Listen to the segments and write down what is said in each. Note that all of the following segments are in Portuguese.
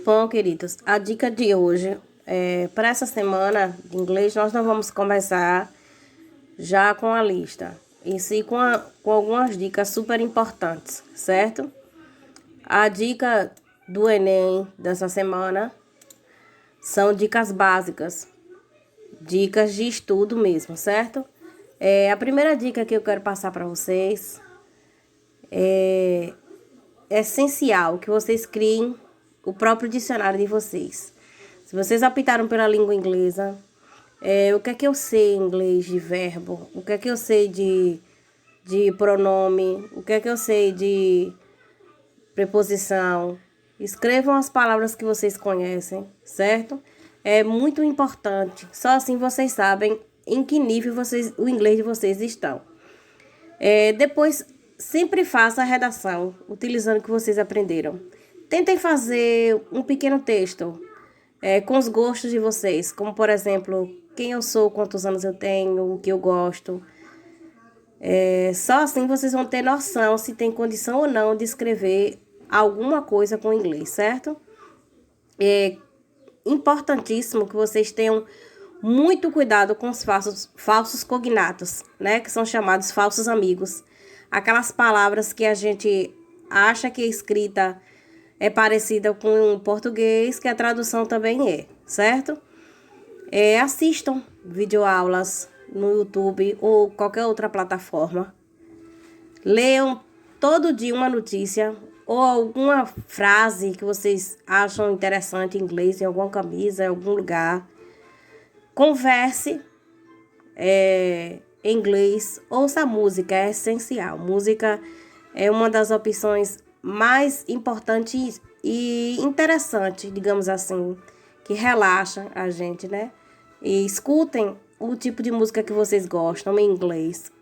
Bom, queridos, a dica de hoje para essa semana de inglês, nós não vamos começar já com a lista, e sim com algumas dicas super importantes, certo? A dica do Enem dessa semana são dicas básicas, dicas de estudo mesmo, certo? A primeira dica que eu quero passar para vocês é essencial que vocês criem o próprio dicionário de vocês. Se vocês optaram pela língua inglesa, o que é que eu sei em inglês de verbo? O que é que eu sei de pronome? O que é que eu sei de preposição? Escrevam as palavras que vocês conhecem, certo? É muito importante. Só assim vocês sabem em que nível o inglês de vocês estão. Depois, sempre faça a redação, utilizando o que vocês aprenderam. Tentem fazer um pequeno texto com os gostos de vocês, como, por exemplo, quem eu sou, quantos anos eu tenho, o que eu gosto. Só assim vocês vão ter noção se tem condição ou não de escrever alguma coisa com inglês, certo? É importantíssimo que vocês tenham muito cuidado com os falsos cognatos, né? Que são chamados falsos amigos. Aquelas palavras que a gente acha que a escrita é parecida com o português, que a tradução também é, certo? Assistam videoaulas no YouTube ou qualquer outra plataforma. Leiam todo dia uma notícia ou alguma frase que vocês acham interessante em inglês, em alguma camisa, em algum lugar. Converse em inglês, ouça música, é essencial. Música é uma das opções mais importantes e interessante, digamos assim, que relaxa a gente, né? E escutem o tipo de música que vocês gostam em inglês.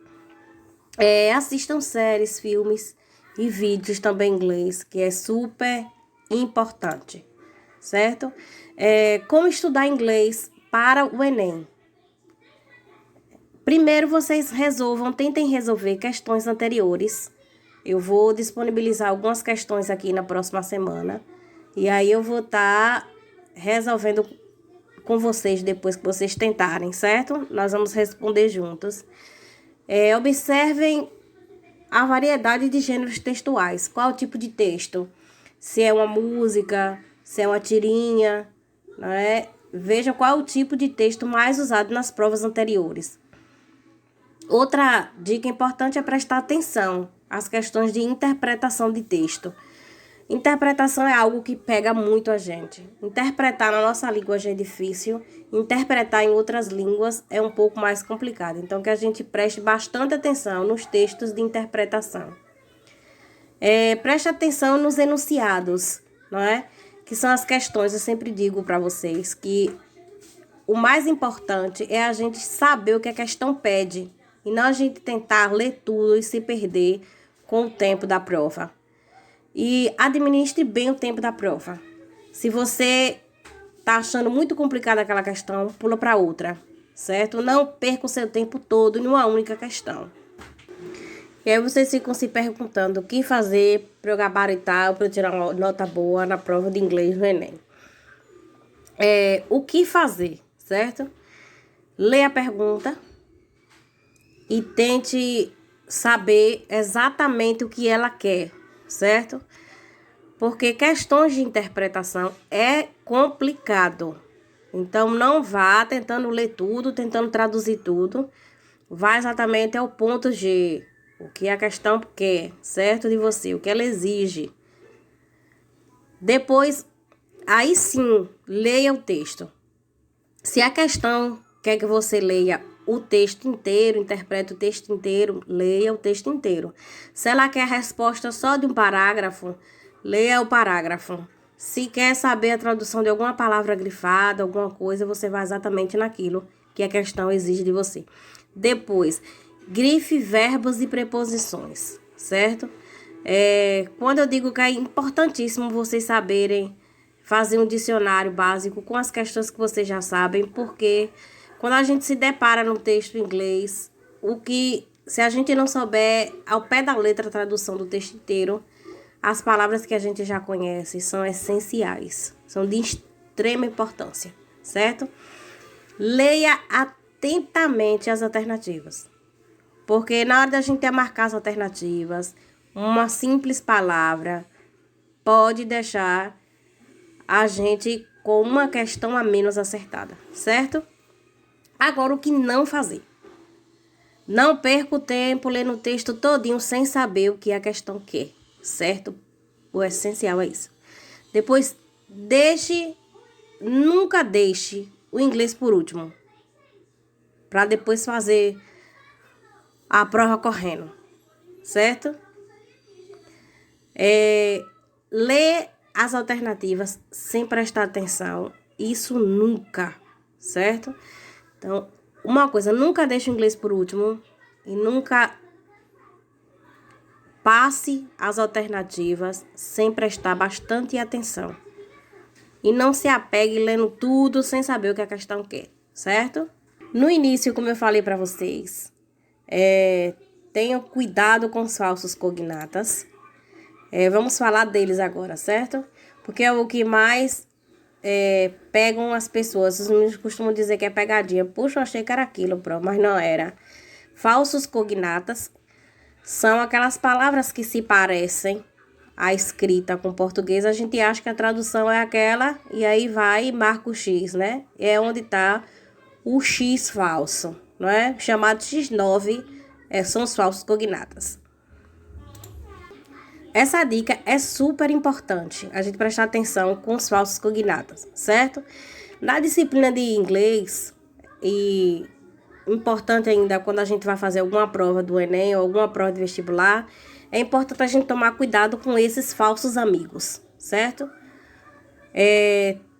Assistam séries, filmes e vídeos também em inglês, que é super importante, certo? Como estudar inglês para o Enem? Primeiro, vocês tentem resolver questões anteriores. Eu vou disponibilizar algumas questões aqui na próxima semana. E aí eu vou estar resolvendo com vocês depois que vocês tentarem, certo? Nós vamos responder juntos. Observem a variedade de gêneros textuais. Qual o tipo de texto? Se é uma música, se é uma tirinha, né? Veja qual o tipo de texto mais usado nas provas anteriores. Outra dica importante é prestar atenção às questões de interpretação de texto. Interpretação é algo que pega muito a gente. Interpretar na nossa língua já é difícil, interpretar em outras línguas é um pouco mais complicado. Então, que a gente preste bastante atenção nos textos de interpretação. Preste atenção nos enunciados, não é? Que são as questões, eu sempre digo para vocês que o mais importante é a gente saber o que a questão pede e não a gente tentar ler tudo e se perder com o tempo da prova. E administre bem o tempo da prova. Se você está achando muito complicada aquela questão, pula para outra, certo? Não perca o seu tempo todo em uma única questão. E aí vocês ficam se perguntando o que fazer para eu gabaritar ou para eu tirar uma nota boa na prova de inglês no Enem. O que fazer, certo? Leia a pergunta e tente saber exatamente o que ela quer, certo? Porque questões de interpretação é complicado. Então, não vá tentando ler tudo, tentando traduzir tudo. Vá exatamente ao ponto G. O que a questão quer, certo? De você, o que ela exige. Depois, aí sim, leia o texto. Se a questão quer que você leia o texto inteiro, interprete o texto inteiro, leia o texto inteiro. Se ela quer a resposta só de um parágrafo, leia o parágrafo. Se quer saber a tradução de alguma palavra grifada, alguma coisa, você vai exatamente naquilo que a questão exige de você. Depois, grife verbos e preposições, certo? Quando eu digo que é importantíssimo vocês saberem fazer um dicionário básico com as questões que vocês já sabem, porque quando a gente se depara no texto em inglês, se a gente não souber ao pé da letra a tradução do texto inteiro, as palavras que a gente já conhece são essenciais, são de extrema importância, certo? Leia atentamente as alternativas, porque na hora da gente marcar as alternativas, uma simples palavra pode deixar a gente com uma questão a menos acertada, certo? Agora, o que não fazer? Não perca o tempo lendo o texto todinho sem saber o que a questão quer, certo? O essencial é isso. Depois, nunca deixe o inglês por último, para depois fazer a prova correndo, certo? Ler as alternativas sem prestar atenção, isso nunca, certo? Então, uma coisa, nunca deixe o inglês por último e nunca passe as alternativas sem prestar bastante atenção. E não se apegue lendo tudo sem saber o que a questão quer, certo? No início, como eu falei para vocês, tenham cuidado com os falsos cognatas. Vamos falar deles agora, certo? Porque é o que mais pegam as pessoas. Os meninos costumam dizer que é pegadinha. Puxa, eu achei que era aquilo, mas não era. Falsos cognatas são aquelas palavras que se parecem à escrita com português. A gente acha que a tradução é aquela e aí vai e marca o X, né? É onde está o X falso, não é? Chamado X9 são os falsos cognatas. Essa dica é super importante, a gente prestar atenção com os falsos cognatas, certo? Na disciplina de inglês, e importante ainda quando a gente vai fazer alguma prova do Enem ou alguma prova de vestibular, é importante a gente tomar cuidado com esses falsos amigos, certo?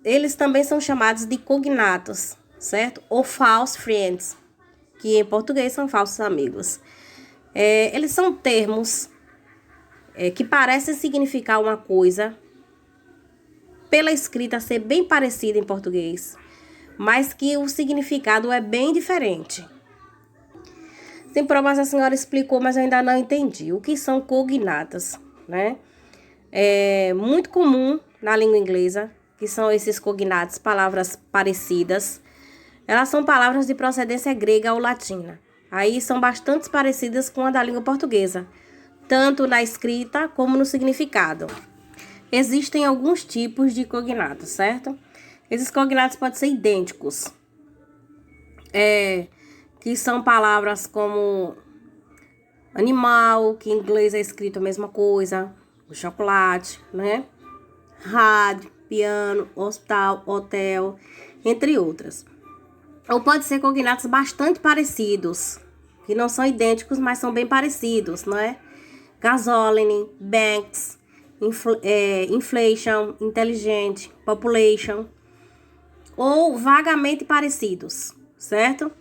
Eles também são chamados de cognatos, certo? Ou false friends, que em português são falsos amigos. Eles são termos que parecem significar uma coisa, pela escrita ser bem parecida em português, mas que o significado é bem diferente. Sim, mas a senhora explicou, mas eu ainda não entendi. O que são cognatas, né? É muito comum na língua inglesa, que são esses cognatos, palavras parecidas. Elas são palavras de procedência grega ou latina. Aí são bastante parecidas com a da língua portuguesa, tanto na escrita como no significado. Existem alguns tipos de cognatos, certo? Esses cognatos podem ser idênticos, que são palavras como animal, que em inglês é escrito a mesma coisa, o chocolate, né? Rádio, piano, hospital, hotel, entre outras. Ou pode ser cognatos bastante parecidos, que não são idênticos, mas são bem parecidos, não é? Gasoline, banks, inflation, inteligente, population, ou vagamente parecidos, certo?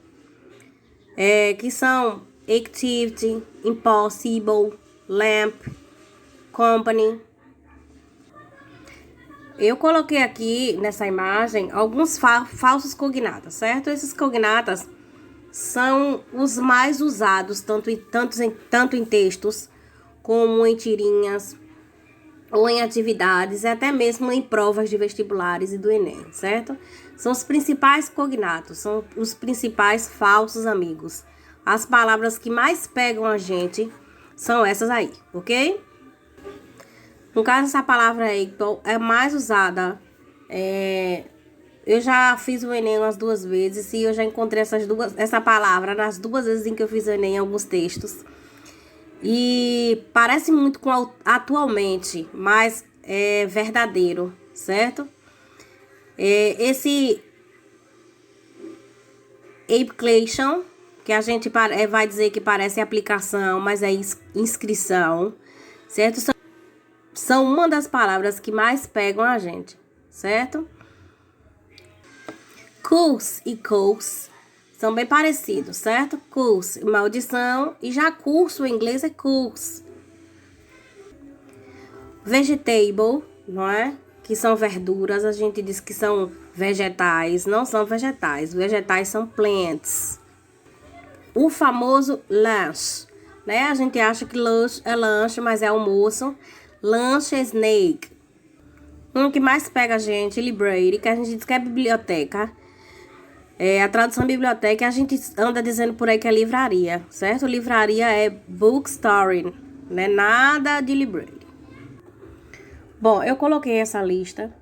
Que são activity, impossible, lamp, company. Eu coloquei aqui nessa imagem alguns falsos cognatas, certo? Esses cognatas são os mais usados tanto em textos como em tirinhas ou em atividades, e até mesmo em provas de vestibulares e do Enem, certo? São os principais cognatos, são os principais falsos amigos. As palavras que mais pegam a gente são essas aí, ok? No caso, essa palavra aí é mais usada. Eu já fiz o Enem umas 2 vezes e eu já encontrei essa palavra nas 2 vezes em que eu fiz o Enem em alguns textos. E parece muito com atualmente, mas é verdadeiro, certo? Esse application, que a gente vai dizer que parece aplicação, mas é inscrição, certo? São uma das palavras que mais pegam a gente, certo? Curse e course são bem parecidos, certo? Curse, maldição, e já curso em inglês é curse. Vegetable, não é? Que são verduras, a gente diz que são vegetais, não são vegetais. Vegetais são plants. O famoso lunch, né? A gente acha que lunch é lanche, mas é almoço. Lunch Snake. Um que mais pega a gente, library, que a gente diz que é biblioteca. A tradução biblioteca, a gente anda dizendo por aí que é livraria, certo? Livraria é bookstore, né? Nada de library. Bom, eu coloquei essa lista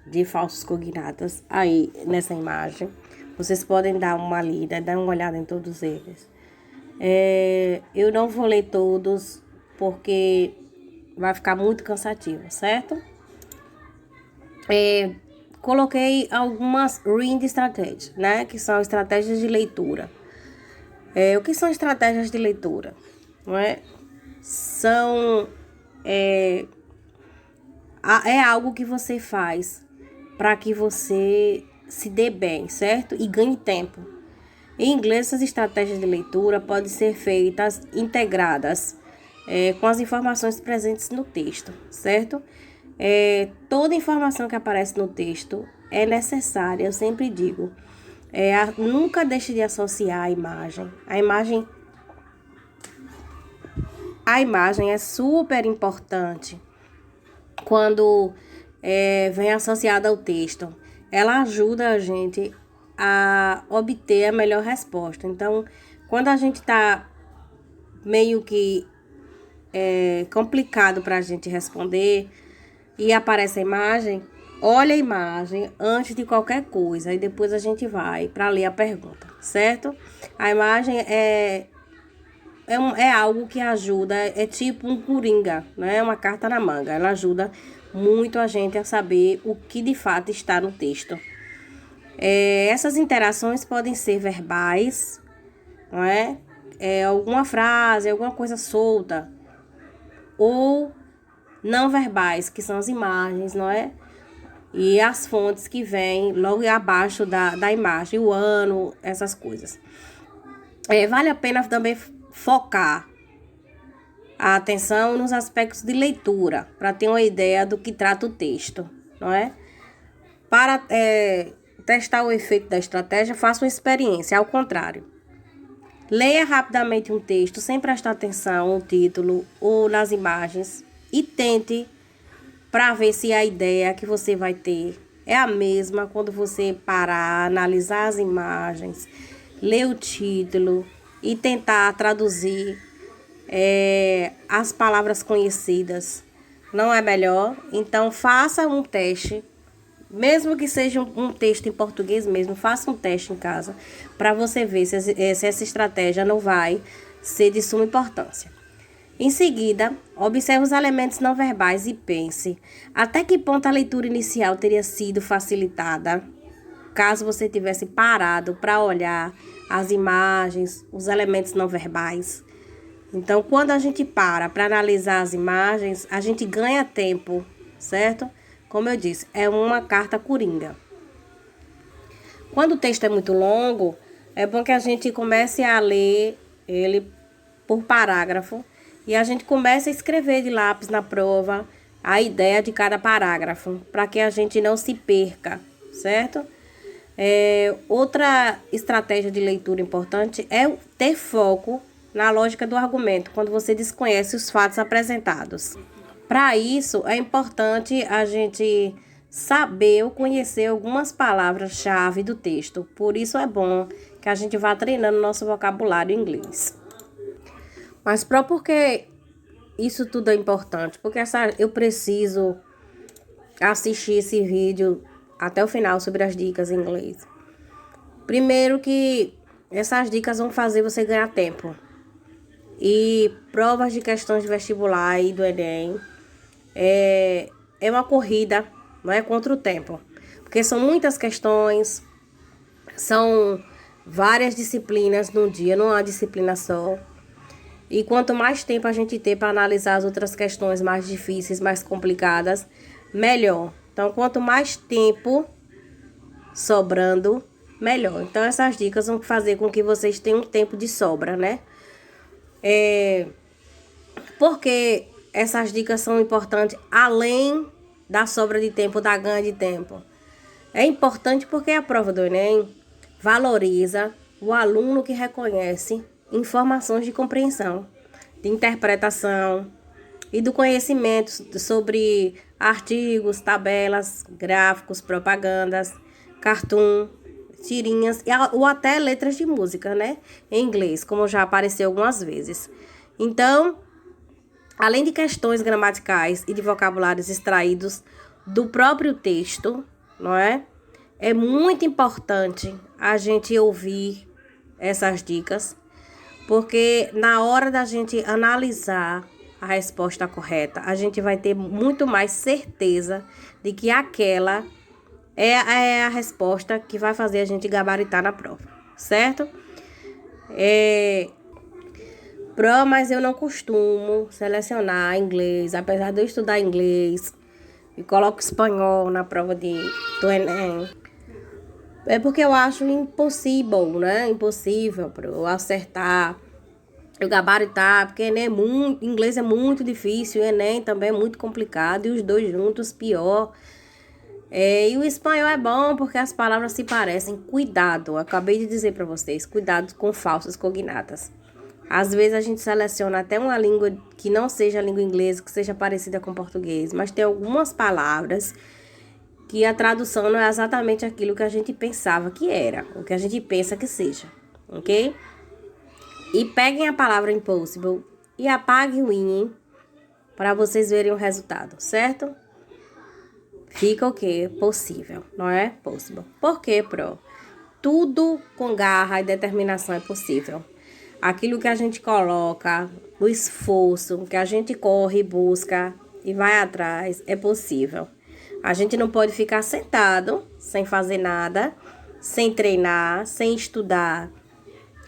de falsos cognatas aí nessa imagem. Vocês podem dar uma lida, dar uma olhada em todos eles. Eu não vou ler todos porque vai ficar muito cansativo, certo? Coloquei algumas reading strategies, né? Que são estratégias de leitura. O que são estratégias de leitura? Não é? São... É algo que você faz para que você se dê bem, certo? E ganhe tempo. Em inglês, essas estratégias de leitura podem ser feitas integradas com as informações presentes no texto, certo? Toda informação que aparece no texto é necessária, eu sempre digo. Nunca deixe de associar a imagem. A imagem é super importante quando vem associada ao texto. Ela ajuda a gente a obter a melhor resposta. Então, quando a gente está meio que complicado para a gente responder e aparece a imagem, olha a imagem antes de qualquer coisa e depois a gente vai para ler a pergunta, certo? A imagem é algo que ajuda, é tipo um coringa, né? Uma carta na manga. Ela ajuda muito a gente a saber o que de fato está no texto. Essas interações podem ser verbais, não é? Alguma frase, alguma coisa solta, ou não verbais, que são as imagens, não é? E as fontes que vêm logo abaixo da imagem, o ano, essas coisas. Vale a pena também focar a atenção nos aspectos de leitura, para ter uma ideia do que trata o texto, não é? Para testar o efeito da estratégia, faça uma experiência, ao contrário. Leia rapidamente um texto sem prestar atenção no título ou nas imagens e tente para ver se a ideia que você vai ter é a mesma quando você parar, analisar as imagens, ler o título e tentar traduzir as palavras conhecidas. Não é melhor? Então, faça um teste, mesmo que seja um texto em português mesmo, faça um teste em casa, para você ver se essa estratégia não vai ser de suma importância. Em seguida, observe os elementos não verbais e pense até que ponto a leitura inicial teria sido facilitada, caso você tivesse parado para olhar as imagens, os elementos não verbais. Então, quando a gente para analisar as imagens, a gente ganha tempo, certo? Como eu disse, é uma carta coringa. Quando o texto é muito longo, é bom que a gente comece a ler ele por parágrafo e a gente comece a escrever de lápis na prova a ideia de cada parágrafo, para que a gente não se perca, certo? Outra estratégia de leitura importante é ter foco na lógica do argumento, quando você desconhece os fatos apresentados. Para isso, é importante a gente saber ou conhecer algumas palavras-chave do texto. Por isso é bom que a gente vá treinando nosso vocabulário em inglês. Mas por que isso tudo é importante? Porque eu preciso assistir esse vídeo até o final sobre as dicas em inglês. Primeiro que essas dicas vão fazer você ganhar tempo. E provas de questões de vestibular e do Enem é uma corrida, não é, contra o tempo. Porque são muitas questões, são várias disciplinas num dia, não é uma disciplina só. E quanto mais tempo a gente ter para analisar as outras questões mais difíceis, mais complicadas, melhor. Então, quanto mais tempo sobrando, melhor. Então, essas dicas vão fazer com que vocês tenham tempo de sobra, né? Porque essas dicas são importantes além da sobra de tempo, da ganha de tempo. É importante porque a prova do Enem valoriza o aluno que reconhece informações de compreensão, de interpretação, e do conhecimento sobre artigos, tabelas, gráficos, propagandas, cartoon, tirinhas ou até letras de música, né? Em inglês, como já apareceu algumas vezes. Então, além de questões gramaticais e de vocabulários extraídos do próprio texto, não é? É muito importante a gente ouvir essas dicas, porque na hora da gente analisar a resposta correta, a gente vai ter muito mais certeza de que aquela é a resposta que vai fazer a gente gabaritar na prova, certo? Mas eu não costumo selecionar inglês, apesar de eu estudar inglês e coloco espanhol na prova do Enem. É porque eu acho impossível, né? Impossível para eu acertar, eu gabaritar, porque inglês é muito difícil, o Enem também é muito complicado, e os dois juntos pior. E o espanhol é bom porque as palavras se parecem. Cuidado, eu acabei de dizer para vocês, cuidado com falsas cognatas. Às vezes a gente seleciona até uma língua que não seja a língua inglesa, que seja parecida com português, mas tem algumas palavras que a tradução não é exatamente aquilo que a gente pensava que era, o que a gente pensa que seja, ok? E peguem a palavra impossible e apaguem o in para vocês verem o resultado, certo? Fica o quê? Possível, não é? Possible. Por quê, Pro? Tudo com garra e determinação é possível. Aquilo que a gente coloca, o esforço, que a gente corre, busca e vai atrás, é possível. A gente não pode ficar sentado, sem fazer nada, sem treinar, sem estudar,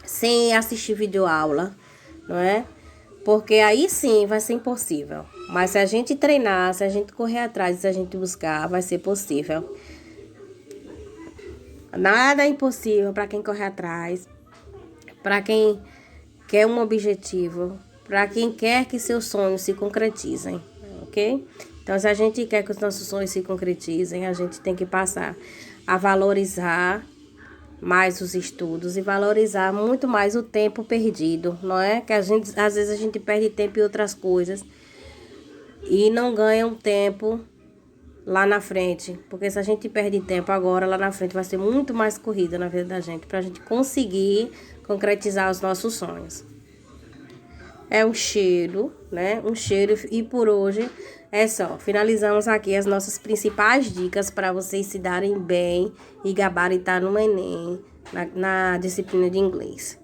sem assistir videoaula, não é? Porque aí sim vai ser impossível. Mas se a gente treinar, se a gente correr atrás, se a gente buscar, vai ser possível. Nada é impossível para quem corre atrás, para quem quer um objetivo, para quem quer que seus sonhos se concretizem, ok? Então, se a gente quer que os nossos sonhos se concretizem, a gente tem que passar a valorizar mais os estudos e valorizar muito mais o tempo perdido, não é? Que às vezes a gente perde tempo em outras coisas e não ganha um tempo lá na frente, porque se a gente perde tempo agora, lá na frente vai ser muito mais corrida na vida da gente, pra gente conseguir concretizar os nossos sonhos. É um cheiro, né? Um cheiro, e por hoje é só. Finalizamos aqui as nossas principais dicas para vocês se darem bem e gabaritar no Enem, na disciplina de inglês.